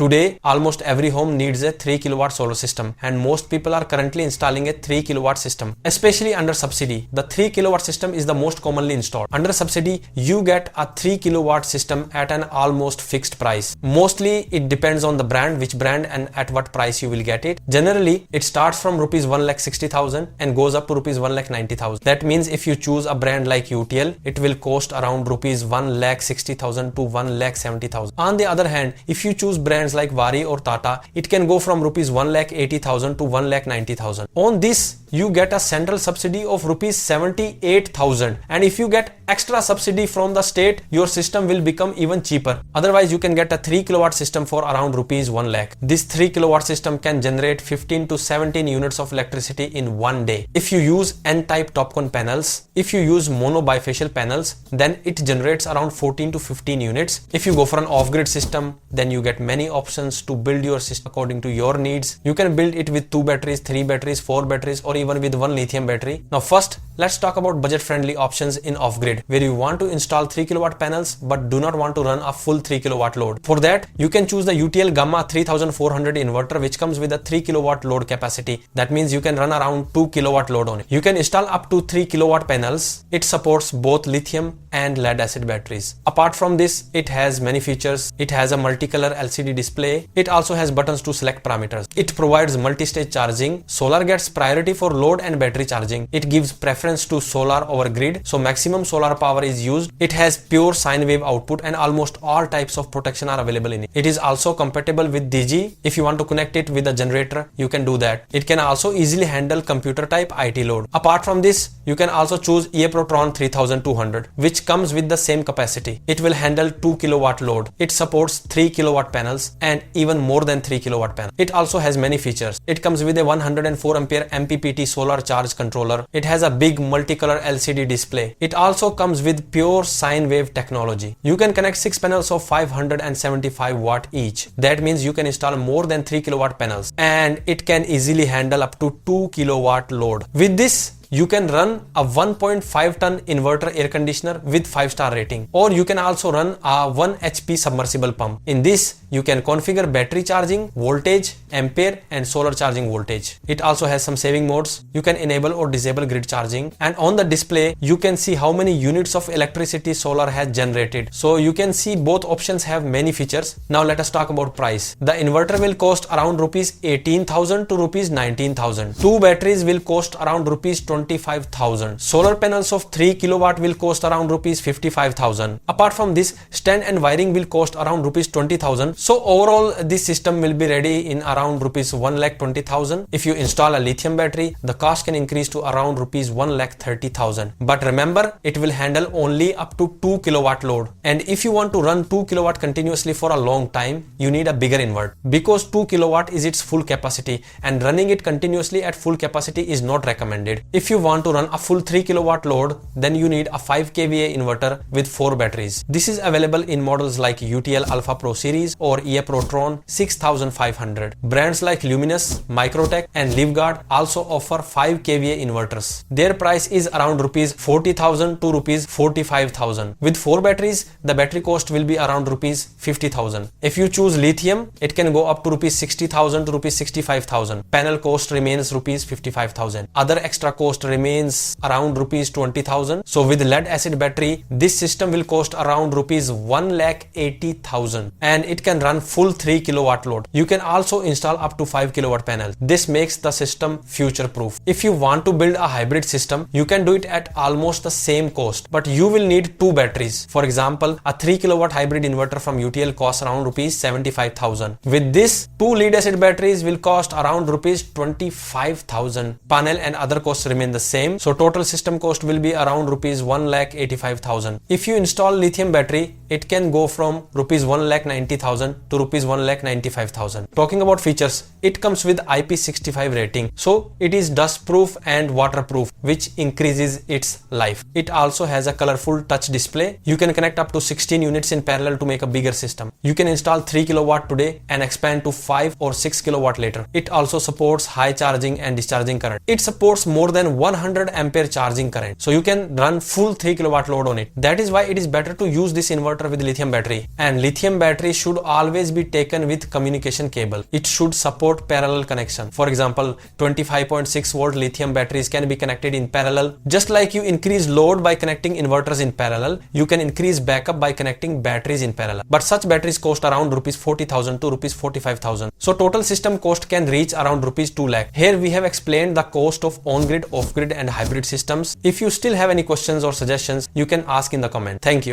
Today, almost every home needs a 3 kilowatt solar system, and most people are currently installing a 3 kilowatt system, especially under subsidy. The 3 kilowatt system is the most commonly installed. Under subsidy, you get a 3 kilowatt system at an almost fixed price. Mostly, it depends on the brand, which brand and at what price you will get it. Generally, it starts from rupees 1,60,000 and goes up to rupees 1,90,000. That means if you choose a brand like UTL, it will cost around rupees 1,60,000 to 1,70,000. On the other hand, if you choose brands like Waaree or Tata, it can go from rupees 1,80,000 to 1,90,000. On this, you get a central subsidy of rupees 78,000, and if you get extra subsidy from the state, your system will become even cheaper. Otherwise, you can get a 3 kilowatt system for around rupees 1 lakh. This 3 kilowatt system can generate 15 to 17 units of electricity in one day. If you use N-type TOPCon panels, if you use mono bifacial panels, then it generates around 14 to 15 units. If you go for an off-grid system, then you get many options to build your system according to your needs. You can build it with 2 batteries, 3 batteries, 4 batteries, or even with 1 lithium battery. Now first, let's talk about budget-friendly options in off-grid, where you want to install 3 kilowatt panels but do not want to run a full 3 kilowatt load. For that, you can choose the UTL Gamma 3400 inverter, which comes with a 3 kilowatt load capacity. That means you can run around 2 kilowatt load on it. You can install up to 3 kilowatt panels. It supports both lithium and lead acid batteries. Apart from this, it has many features. It has a multicolor LCD display. It also has buttons to select parameters. It provides multi-stage charging. Solar gets priority for load and battery charging. It gives preference to solar over grid, so maximum solar power is used. It has pure sine wave output, and almost all types of protection are available in it. It is also compatible with DG. If you want to connect it with a generator, you can do that. It can also easily handle computer type IT load. Apart from this, you can also choose eProton 3200, which comes with the same capacity. It will handle 2 kilowatt load. It supports 3 kilowatt panels and even more than 3 kilowatt panels. It also has many features. It comes with a 104 ampere MPPT solar charge controller. It has a big multicolor LCD display. It also comes with pure sine wave technology. You can connect 6 panels of 575 watt each. That means you can install more than 3 kilowatt panels, and it can easily handle up to 2 kilowatt load. With this, you can run a 1.5 ton inverter air conditioner with 5-star rating, or you can also run a 1 HP submersible pump. In this, you can configure battery charging, voltage, ampere, and solar charging voltage. It also has some saving modes. You can enable or disable grid charging, and on the display, you can see how many units of electricity solar has generated. So you can see both options have many features. Now let us talk about price. The inverter will cost around rupees 18,000 to rupees 19,000. 2 batteries will cost around rupees 25,000. Solar panels of 3 kilowatt will cost around rupees 55,000. Apart from this, stand and wiring will cost around rupees 20,000. So overall, this system will be ready in around rupees 1,20,000. If you install a lithium battery, the cost can increase to around rupees 1,30,000. But remember, it will handle only up to 2 kilowatt load. And if you want to run 2 kilowatt continuously for a long time, you need a bigger inverter, because 2 kilowatt is its full capacity, and running it continuously at full capacity is not recommended. If you want to run a full 3 kilowatt load, then you need a 5 kVA inverter with 4 batteries. This is available in models like UTL Alpha Pro series or eProton 6500. Brands like Luminous, Microtech, and LiveGuard also offer 5 kVA inverters. Their price is around rupees 40,000 to rupees 45,000. With 4 batteries, the battery cost will be around rupees 50,000. If you choose lithium, it can go up to rupees 60,000 to rupees 65,000. Panel cost remains rupees 55,000. Other extra cost remains around rupees 20,000. So with lead acid battery, this system will cost around rupees 1,80,000, and it can run full 3 kilowatt load. You can also install up to 5 kilowatt panels. This makes the system future proof. If you want to build a hybrid system, you can do it at almost the same cost, but you will need 2 batteries. For example, a 3 kilowatt hybrid inverter from UTL costs around rupees 75,000. With this, 2 lead acid batteries will cost around rupees 25,000. Panel and other costs remain the same, so total system cost will be around rupees 1,85,000. If you install lithium battery, it can go from rupees 1,90,000 to rupees 1,95,000. Talking about features, it comes with IP65 rating, so it is dust proof and waterproof, which increases its life. It also has a colorful touch display. You can connect up to 16 units in parallel to make a bigger system. You can install 3 kilowatt today and expand to 5 or 6 kilowatt later. It also supports high charging and discharging current. It supports more than and 100 ampere charging current. So you can run full 3 kilowatt load on it. That is why it is better to use this inverter with lithium battery. And lithium battery should always be taken with communication cable. It should support parallel connection. For example, 25.6 volt lithium batteries can be connected in parallel. Just like you increase load by connecting inverters in parallel, you can increase backup by connecting batteries in parallel. But such batteries cost around rupees 40,000 to rupees 45,000. So total system cost can reach around rupees 2 lakh. Here we have explained the cost of on-grid, off-grid and hybrid systems. If you still have any questions or suggestions, you can ask in the comment. Thank you.